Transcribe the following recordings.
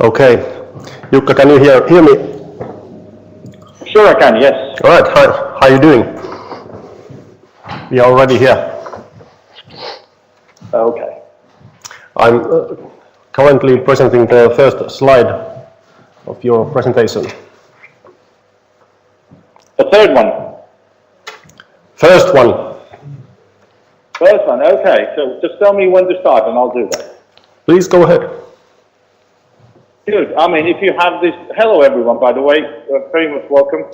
Okay. Jukka, can you hear me? Sure I can, yes. All right. How are you doing? We are already here. Okay. I'm currently presenting the first slide of your presentation. The third one? First one. First one, okay. So just tell me when to start and I'll do that. Please go ahead. Good. I mean, if you have this... Hello everyone, by the way. Very much welcome.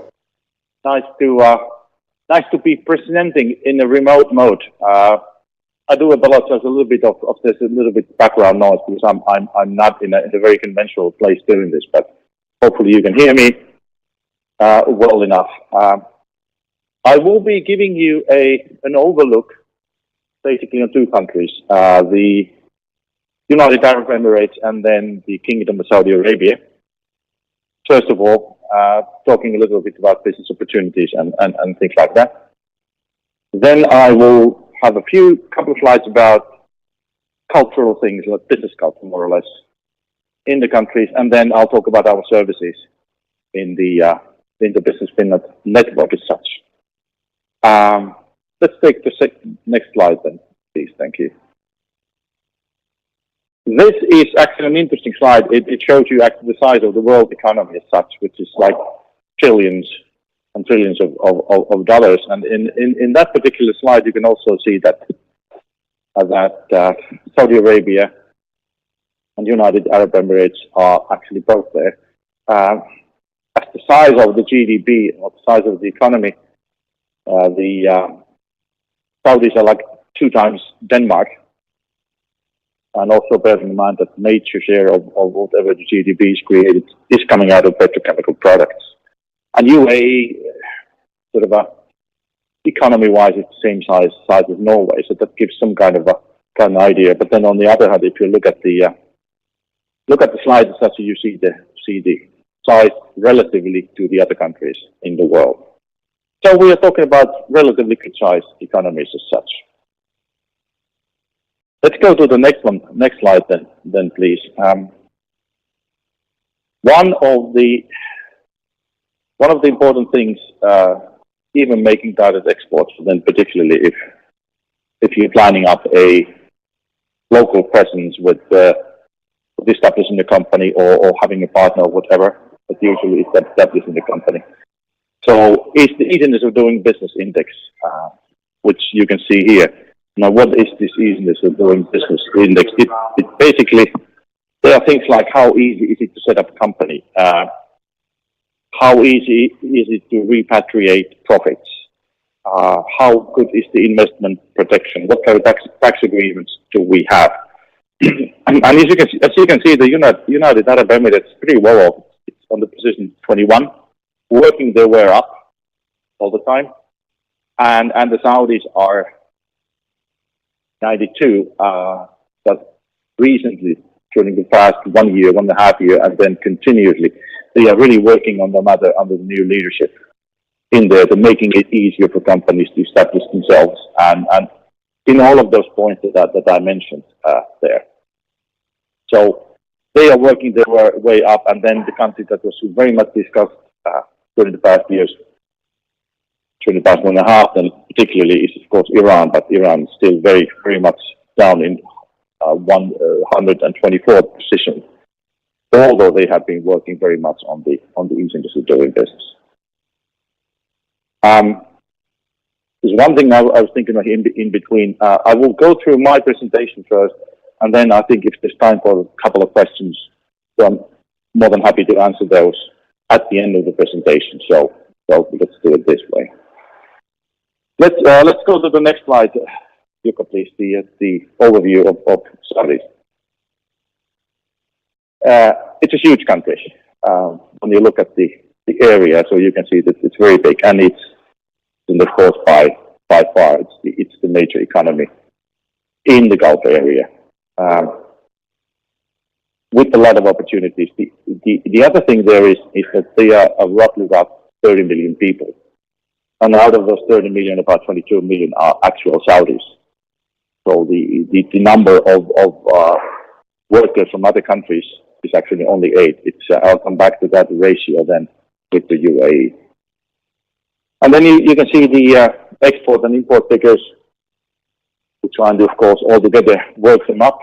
Nice to be presenting in a remote mode. I do apologize a little bit of there's a little bit background noise because I'm not in a very conventional place doing this, but hopefully you can hear me well enough. I will be giving you an overlook basically on two countries, the United Arab Emirates and then the Kingdom of Saudi Arabia. First of all, talking a little bit about business opportunities and things like that. Then I will have a couple of slides about cultural things, like business culture more or less, in the countries, and then I'll talk about our services in the Business Finland network as such. Let's take the next slide then, please. Thank you. This is actually an interesting slide. It shows you actually the size of the world economy as such, which is like trillions and trillions of dollars. And in that particular slide, you can also see that Saudi Arabia and United Arab Emirates are actually both there. As the size of the GDP, or the size of the economy, the Saudis are like 2 times Denmark. And also bear in mind that the major share of whatever the GDP is created is coming out of petrochemical products. And UAE, sort of economy-wise, it's the same size as Norway, so that gives some kind of idea. But then on the other hand, if you look at the slide as such, you see the size relatively to the other countries in the world. So we are talking about relatively good-sized economies as such. Let's go to the next slide then please. One of the important things, even making direct exports, then particularly if you're planning up a local presence with establishing a company or having a partner or whatever, but usually it's establishing the company. So it's the easiness of doing business index, which you can see here. Now, what is this easiness of doing business index? It basically, there are things like how easy is it to set up a company? How easy is it to repatriate profits? How good is the investment protection? What kind of tax agreements do we have? and as you can see, the United Arab Emirates is pretty well off. It's on the position 21, working their way up all the time. And the Saudis are 92, but recently, during the past 1 year, 1.5 years, and then continuously, they are really working on under the new leadership in there, to making it easier for companies to establish themselves, and in all of those points that I mentioned there. So they are working their way up, and then the country that was very much discussed during the past years, during the past 1.5, and particularly is of course Iran, but Iran is still very, very much down in 124th position, although they have been working very much on the easiness of doing business. There's one thing I was thinking of in between. I will go through my presentation first, and then I think if there's time for a couple of questions, so I'm more than happy to answer those at the end of the presentation. So let's do it this way. Let's go to the next slide, Jukka, please. The overview of Saudi. It's a huge country when you look at the area, so you can see that it's very big, and it's, and of course, by far, it's the major economy in the Gulf area, with a lot of opportunities. The other thing there is that they are roughly about 30 million people, and out of those 30 million, about 22 million are actual Saudis. So the number of workers from other countries is actually only 8. I'll come back to that ratio then with the UAE. And then you can see the export and import figures. We're trying to, of course, all together work them up.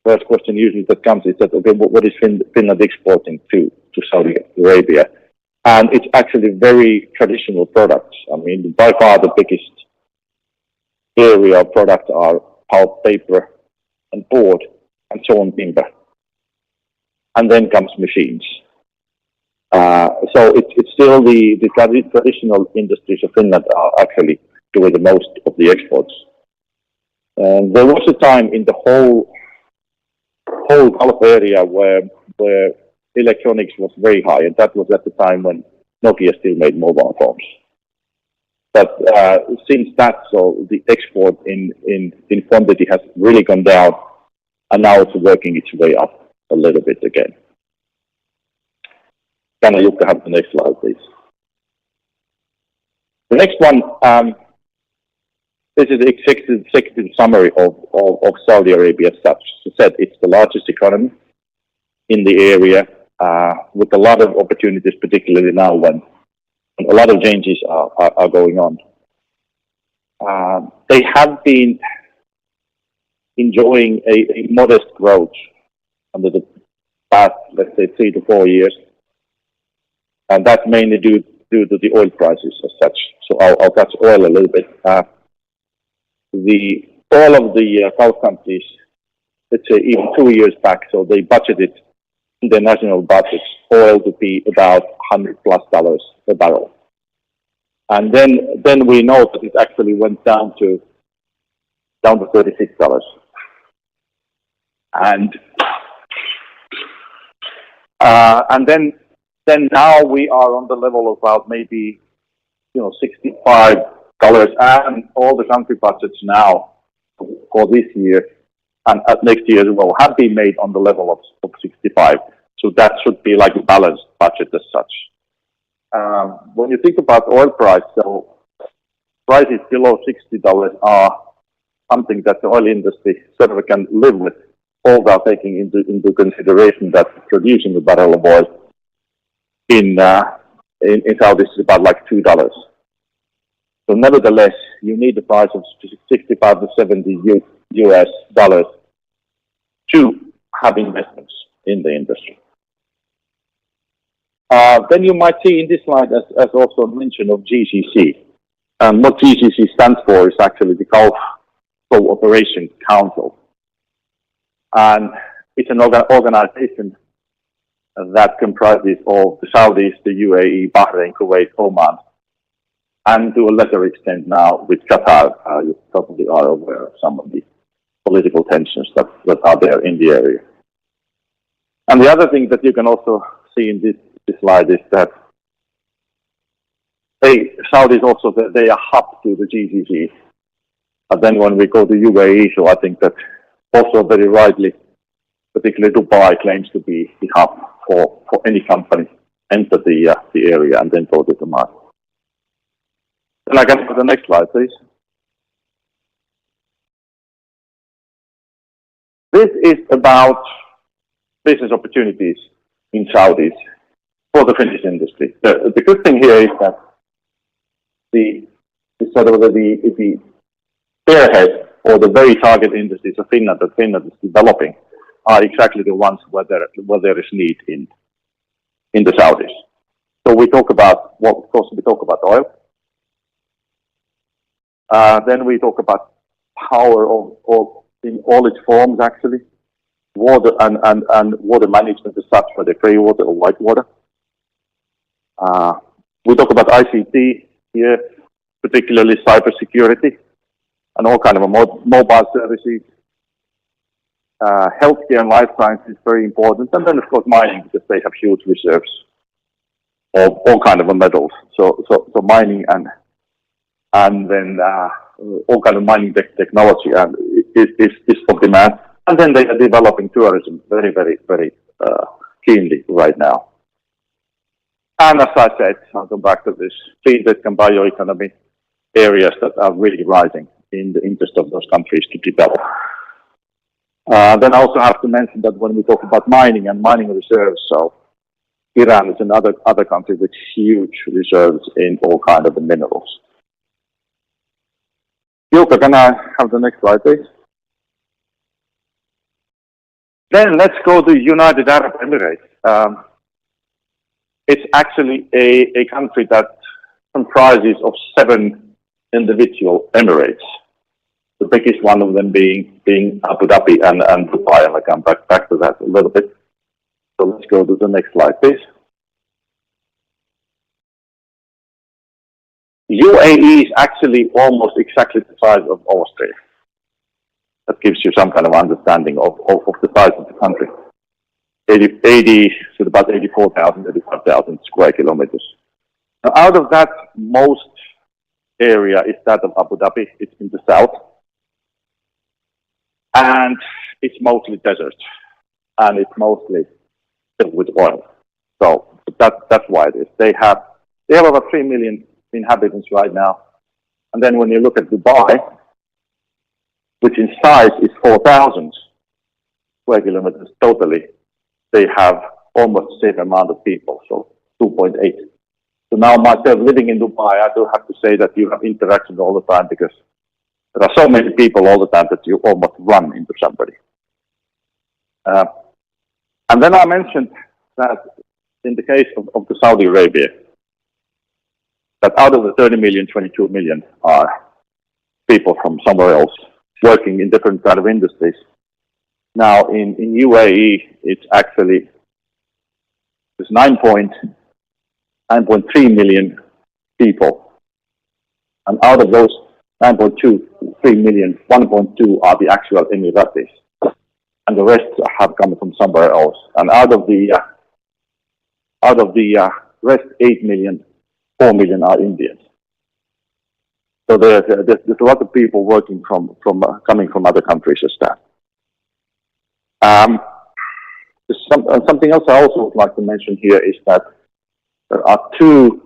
First question usually that comes is that, okay, what is Finland exporting to Saudi Arabia? And it's actually very traditional products. I mean, by far the biggest area of products are pulp, paper, and board, and sawn timber. And then comes machines. So it's still the traditional industries of Finland are actually doing the most of the exports. There was a time in the whole Gulf area where electronics was very high, and that was at the time when Nokia still made mobile phones. But since that, so the export in quantity has really gone down, and now it's working its way up a little bit again. Can Jukka have the next slide, please? The next one, this is the executive summary of Saudi Arabia as such. As I said, it's the largest economy in the area, with a lot of opportunities, particularly now when a lot of changes are going on. They have been enjoying a modest growth under the past, let's say, 3 to 4 years. And that's mainly due to the oil prices as such. So I'll touch oil a little bit. All of the Gulf countries, let's say even 2 years back, so they budgeted in their national budgets oil to be about $100+ a barrel. And then we know that it actually went down to $36. And then now we are on the level of about maybe, $65, and all the country budgets now for this year and next year as well have been made on the level of 65. So that should be like a balanced budget as such. When you think about oil price, so prices below $60 are something that the oil industry sort of can live with, all while taking into consideration that producing a barrel of oil in Saudi is about like $2. So nevertheless, you need a price of 65 to 70 US dollars to have investments in the industry. Then you might see in this slide as also mention of GCC. And what GCC stands for is actually the Gulf Cooperation Council. And it's an organization that comprises of the Saudis, the UAE, Bahrain, Kuwait, Oman, and to a lesser extent now with Qatar. You probably are aware of some of the political tensions that are there in the area. And the other thing that you can also see in this slide is that Saudis also, they are hub to the GCC. And then when we go to UAE, so I think that also very rightly, particularly Dubai claims to be the hub for any company enter the area and then go to the market. And I can go to the next slide, please. This is about business opportunities in Saudis for the Finnish industry. The good thing here is that the spearhead or the very target industries of Finland that Finland is developing are exactly the ones where there is need in the Saudis. So we talk about, well, of course, we talk about oil. Then we talk about power in all its forms, actually. Water and water management as such, whether grey water or white water. We talk about ICT here, particularly cybersecurity and all kind of mobile services. Healthcare and life science is very important. And then, of course, mining, because they have huge reserves of all kind of metals. So mining and then all kind of mining technology and is of demand. And then they are developing tourism very, very, very keenly right now. And as I said, I'll come back to this, fintech and bioeconomy areas that are really rising in the interest of those countries to develop. Then I also have to mention that when we talk about mining and mining reserves, so Iran is another country with huge reserves in all kinds of the minerals. Jukka, can I have the next slide, please? Then let's go to United Arab Emirates. It's actually a country that comprises of 7 individual emirates. The biggest one of them being Abu Dhabi and Dubai, and I'll come back to that a little bit. So let's go to the next slide, please. UAE is actually almost exactly the size of Austria. That gives you some kind of understanding of the size of the country. 80 so about 84,000, 85,000 square kilometers. Now, out of that, most area is that of Abu Dhabi. It's in the south. And it's mostly desert. And it's mostly filled with oil. So that's why it is. They have about 3 million inhabitants right now. And then when you look at Dubai, which in size is 4,000 square kilometers totally, they have almost the same amount of people, so 2.8. So now myself living in Dubai, I do have to say that you have interaction all the time because there are so many people all the time that you almost run into somebody. And then I mentioned that in the case of the Saudi Arabia, that out of the 30 million, 22 million are people from somewhere else working in different kind of industries. Now in UAE, it's actually there's 9.3 million people, and out of those 9.3 million, 1.2 are the actual Emiratis, and the rest have come from somewhere else. And out of the rest 8 million, 4 million are Indians. So there's a lot of people working coming from other countries as that. Something else I also would like to mention here is that there are 2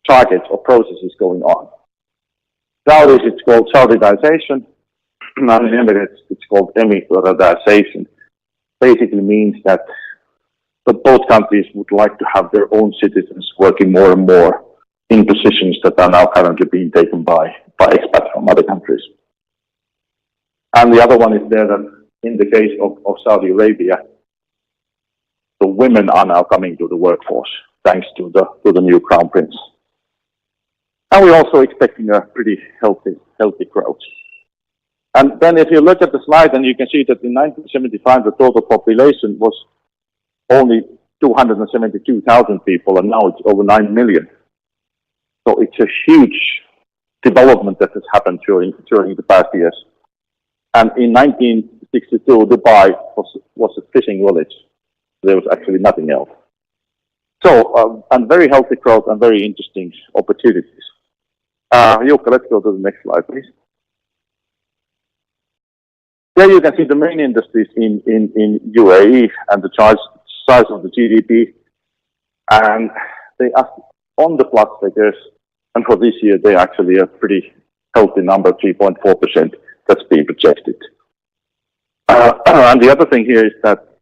targets or processes going on. Saudis, it's called Saudization, and in Emirates, it's called Emiratization. Basically means that both countries would like to have their own citizens working more and more in positions that are now currently being taken by expats from other countries. And the other one is there that in the case of Saudi Arabia, the women are now coming to the workforce thanks to the new crown prince. And we're also expecting a pretty healthy growth. And then if you look at the slide, then you can see that in 1975 the total population was only 272,000 people, and now it's over 9 million. So it's a huge development that has happened during the past years. And in 1962, Dubai was a fishing village. There was actually nothing else. So, and very healthy growth and very interesting opportunities. Jukka, let's go to the next slide, please. There you can see the main industries in UAE and the size of the GDP. And they are on the plus figures. And for this year, they actually a pretty healthy number, 3.4%, that's being projected. And the other thing here is that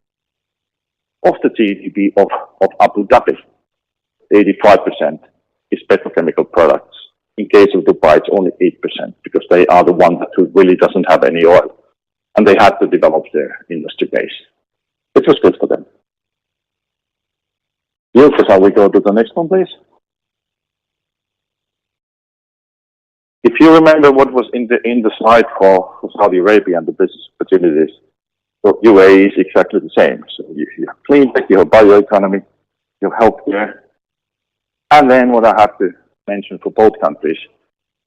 of the GDP of Abu Dhabi, 85% is petrochemical products. In case of Dubai, it's only 8% because they are the one that really doesn't have any oil. And they had to develop their industry base. It was good for them. Jukka, shall we go to the next one, please? If you remember what was in the slide for Saudi Arabia and the business opportunities, so UAE is exactly the same. So you have clean tech, you have bioeconomy, you have healthcare. And then what I have to mention for both countries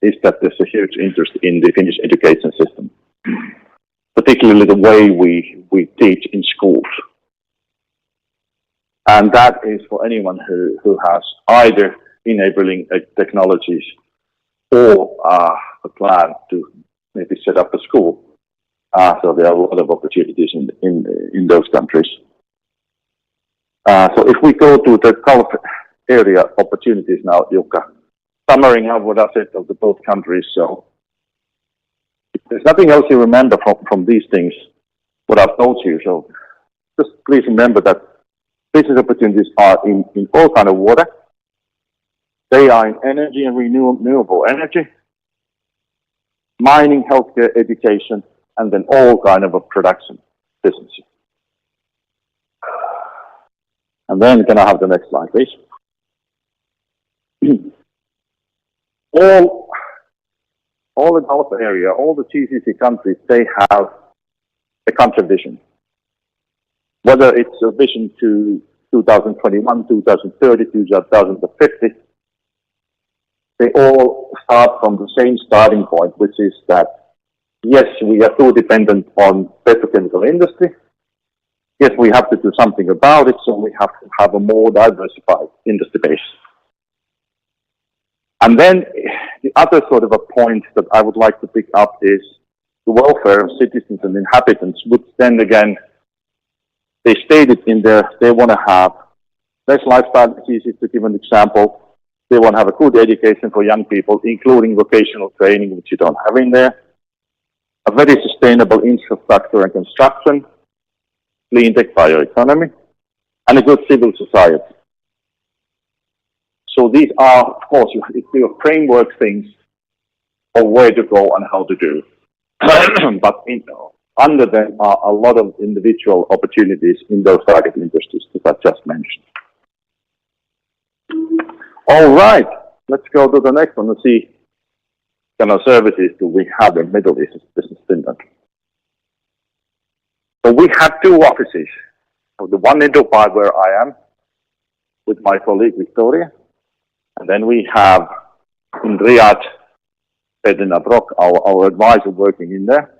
is that there's a huge interest in the Finnish education system, particularly the way we teach in schools. And that is for anyone who has either enabling technologies or a plan to maybe set up a school. So there are a lot of opportunities in those countries. So if we go to the Gulf area opportunities now, Jukka, summarizing up what I said of the both countries. So if there's nothing else you remember from these things, what I've told you. So just please remember that business opportunities are in all kind of water. They are in energy and renewable energy, mining, healthcare, education, and then all kind of a production business. And then can I have the next slide, please? all the Gulf area, all the GCC countries, they have a country vision. Whether it's a vision to 2021, 2030, 2050, they all start from the same starting point, which is that, yes, we are too dependent on petrochemical industry. Yes, we have to do something about it, so we have to have a more diversified industry base. And then the other sort of a point that I would like to pick up is the welfare of citizens and inhabitants, which then again, they stated in there, they want to have less lifestyle diseases, to give an example. They want to have a good education for young people, including vocational training, which you don't have in there. A very sustainable infrastructure and construction, clean tech bioeconomy, and a good civil society. So these are, of course, it's your framework things of where to go and how to do. But under them are a lot of individual opportunities in those target industries that I just mentioned. All right, let's go to the next one and see what kind of services do we have in Middle East Business Finland. So we have two offices. So the one in Dubai where I am with my colleague Victoria, and then we have in Riyadh, Pedina Brock, our advisor working in there.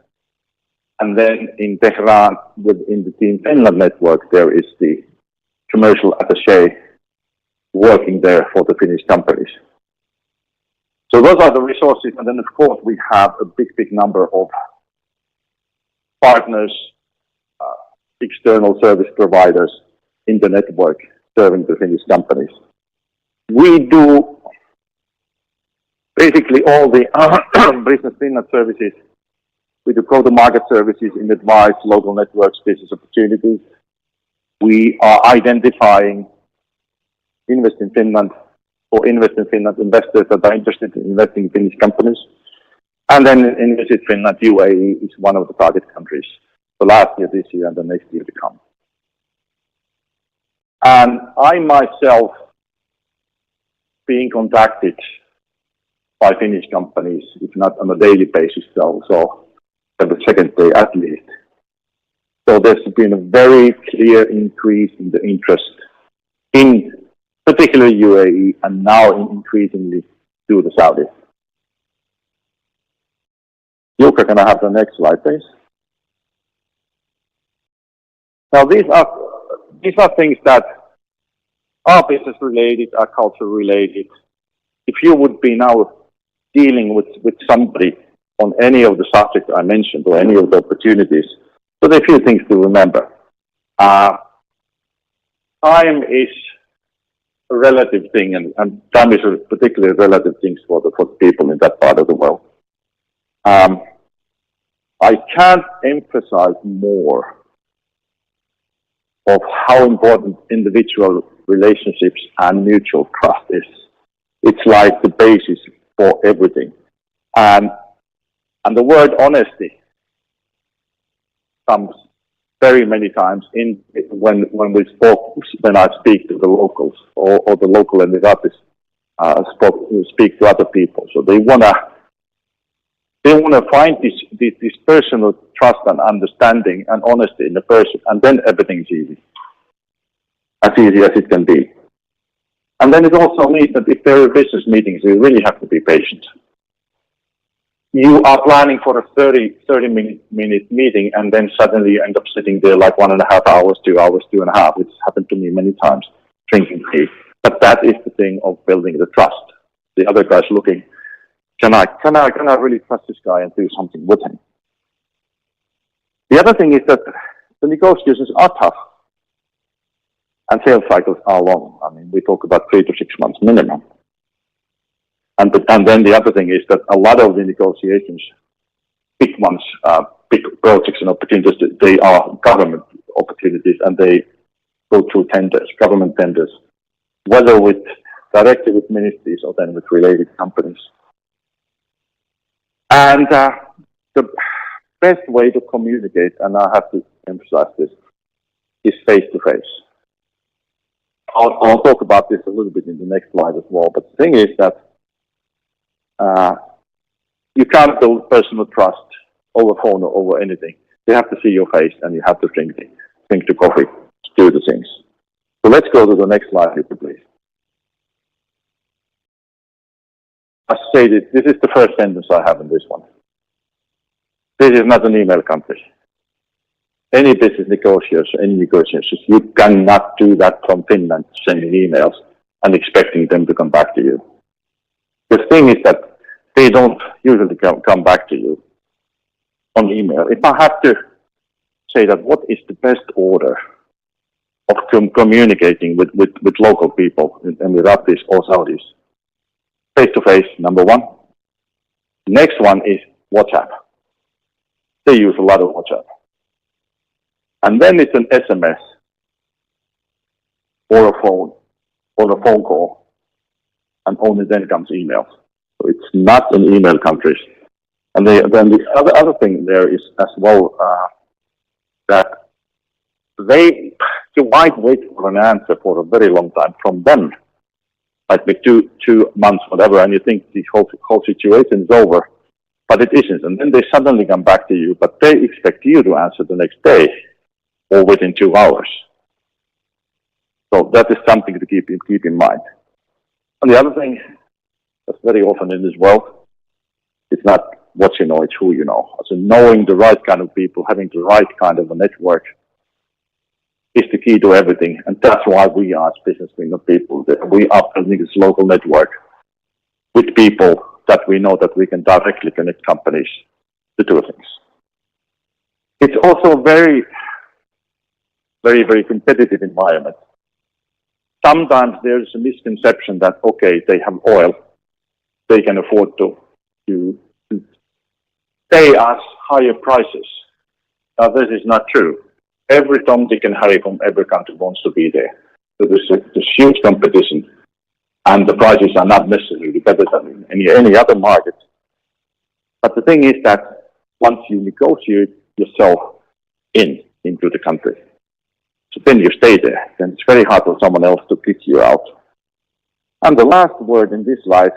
And then in Tehran, within the Team Finland network, there is the commercial attaché working there for the Finnish companies. So those are the resources. And then, of course, we have a big number of partners, external service providers in the network serving the Finnish companies. We do basically all the Business Finland services. We do go-to-market services in advice, local networks, business opportunities. We are identifying Invest in Finland or Invest in Finland investors that are interested in investing in Finnish companies. And then in Visit Finland, UAE is one of the target countries for last year, this year, and the next year to come. And I myself, being contacted by Finnish companies, if not on a daily basis, so every second day at least. So there's been a very clear increase in the interest in particularly UAE and now increasingly to the Saudis. Jukka, can I have the next slide, please? Now these are things that are business related, are culture related. If you would be now dealing with somebody on any of the subjects I mentioned or any of the opportunities, so there are a few things to remember. Time is a relative thing, and time is a particularly relative thing for the people in that part of the world. I can't emphasize more of how important individual relationships and mutual trust is. It's like the basis for everything. And the word honesty comes very many times in when I speak to the locals or the local Emiratis speak to other people. So they wanna find this personal trust and understanding and honesty in the person, and then everything is easy as it can be. And then it also means that if there are business meetings, you really have to be patient. You are planning for a 30-minute meeting, and then suddenly you end up sitting there like 1.5 hours, 2 hours, 2.5. It's happened to me many times, drinking tea. But that is the thing of building the trust. The other guy's looking, can I really trust this guy and do something with him? The other thing is that the negotiations are tough, and sales cycles are long. I mean, we talk about 3 to 6 months minimum. And then the other thing is that a lot of the negotiations, big ones, big projects and opportunities, they are government opportunities and they go through tenders, government tenders, whether directly with ministries or then with related companies. And the best way to communicate, and I have to emphasize this, is face-to-face. I'll talk about this a little bit in the next slide as well, but the thing is that you can't build personal trust over phone or over anything. You have to see your face and you have to drink the coffee to do the things. So let's go to the next slide, please. I stated, this is the first sentence I have in this one. This is not an email company. Any business negotiations, you cannot do that from Finland, sending emails and expecting them to come back to you. The thing is that they don't usually come back to you on email. If I have to say that what is the best order of communicating with local people and with Latvijas or Saudis, face-to-face, number one. Next one is WhatsApp. They use a lot of WhatsApp. And then it's an SMS or a phone call, and only then comes email. So it's not an email country. And then the other thing there is as well that you might wait for an answer for a very long time from them, like 2 months, whatever, and you think the whole situation is over, but it isn't. And then they suddenly come back to you, but they expect you to answer the next day or within 2 hours. So that is something to keep in mind. And the other thing that's very often in this world, it's not what you know, it's who you know. So knowing the right kind of people, having the right kind of a network is the key to everything. And that's why we are as business people. We are building this local network with people that we know that we can directly connect companies to do things. It's also a very, very, very competitive environment. Sometimes there's a misconception that, okay, they have oil, they can afford to pay us higher prices. Now, this is not true. Every Tom, Dick and Harry from every country wants to be there. So there's huge competition, and the prices are not necessarily better than any other market. But the thing is that once you negotiate yourself into the country, so then you stay there. Then it's very hard for someone else to kick you out. And the last word in this slide,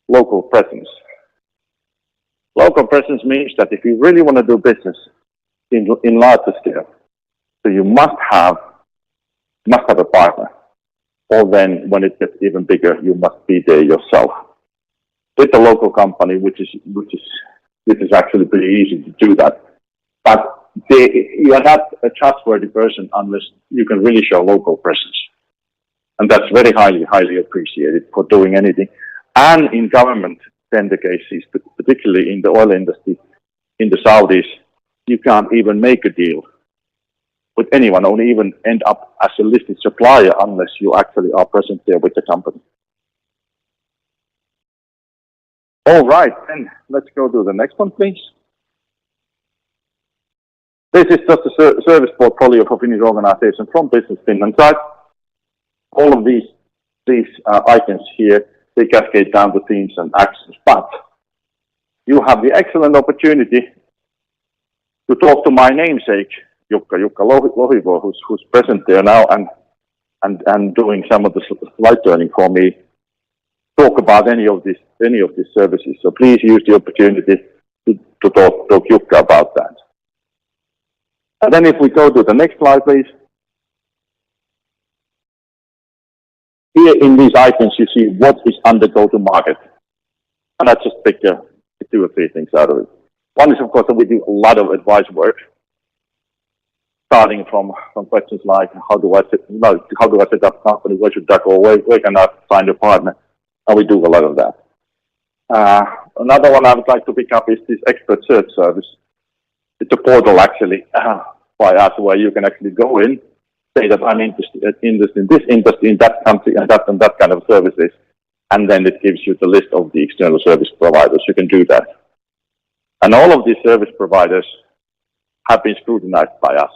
local presence. Local presence means that if you really want to do business in larger scale, so you must have a partner. Or then when it gets even bigger, you must be there yourself with a local company, which is actually pretty easy to do that. But you are not a trustworthy person unless you can really show local presence. And that's very highly, highly appreciated for doing anything. And in government tender cases, particularly in the oil industry, in the Saudis, you can't even make a deal with anyone or even end up as a listed supplier unless you actually are present there with the company. All right, then let's go to the next one, please. This is just a service portfolio for Finnish organizations from Business Finland side. All of these items here, they cascade down to themes and actions, but you have the excellent opportunity to talk to my namesake, Jukka Lohivuo, who's present there now and doing some of the slide turning for me, talk about any of these services. So please use the opportunity to talk Jukka about that. And then if we go to the next slide, please. Here in these items, you see what is under go-to-market. And I just pick 2 or 3 things out of it. One is, of course, that we do a lot of advice work, starting from questions like, how do I set up a company? Where should I go? Where can I find a partner? And we do a lot of that. Another one I would like to pick up is this expert search service. It's a portal actually by us where you can actually go in, say that I'm interested in this industry, in that country, and that kind of services, and then it gives you the list of the external service providers. You can do that. And all of these service providers have been scrutinized by us.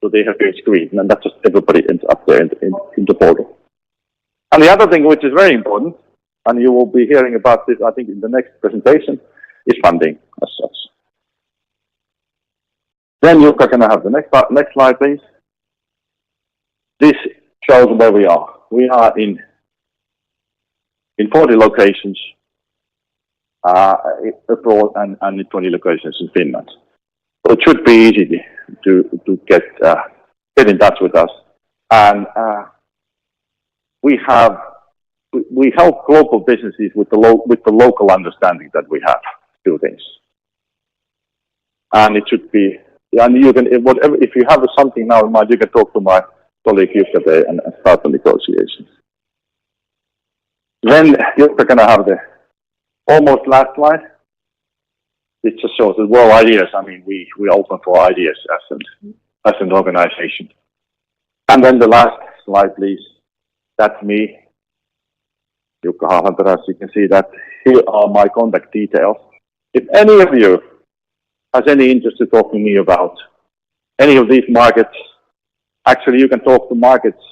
So they have been screened, and that's just everybody ends up there in the portal. And the other thing which is very important, and you will be hearing about this, I think, in the next presentation, is funding as such. Then Jukka, can I have the next slide, please? This shows where we are. We are in 40 locations abroad and in 20 locations in Finland. So it should be easy to get in touch with us. And we help global businesses with the local understanding that we have to do things. And it should be, and you can, whatever, if you have something now in mind, you can talk to my colleague Jukka there and start the negotiations. Then Jukka, can I have the almost last slide? It just shows that, well, ideas. I mean, we open for ideas as an organization. And then the last slide, please. That's me, Jukka Hahlantera. As you can see, that here are my contact details. If any of you has any interest to talk to me about any of these markets, actually you can talk to markets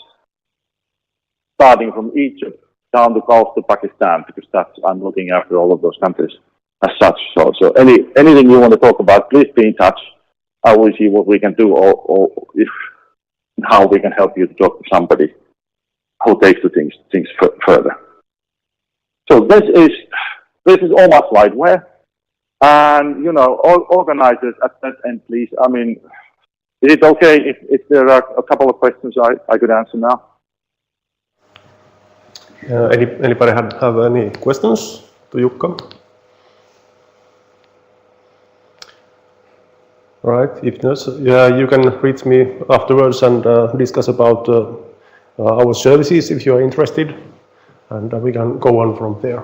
starting from Egypt down the coast to Pakistan, because I'm looking after all of those countries as such. So anything you want to talk about, please be in touch. I will see what we can do, or if how we can help you to talk to somebody who takes the things further. So this is all my slideware, and all organizers at that end, please. I mean, is it okay if there are a couple of questions I could answer now? Anybody have any questions to Jukka? All right. If not, you can reach me afterwards and discuss about our services if you are interested, and we can go on from there.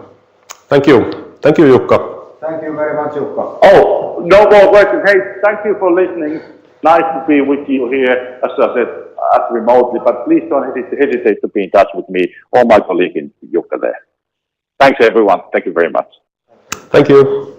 Thank you. Thank you, Jukka. Thank you very much, Jukka. Oh, no more questions. Hey, thank you for listening. Nice to be with you here, as I said, remotely, but please don't hesitate to be in touch with me or my colleague Jukka there. Thanks, everyone. Thank you very much. Thank you.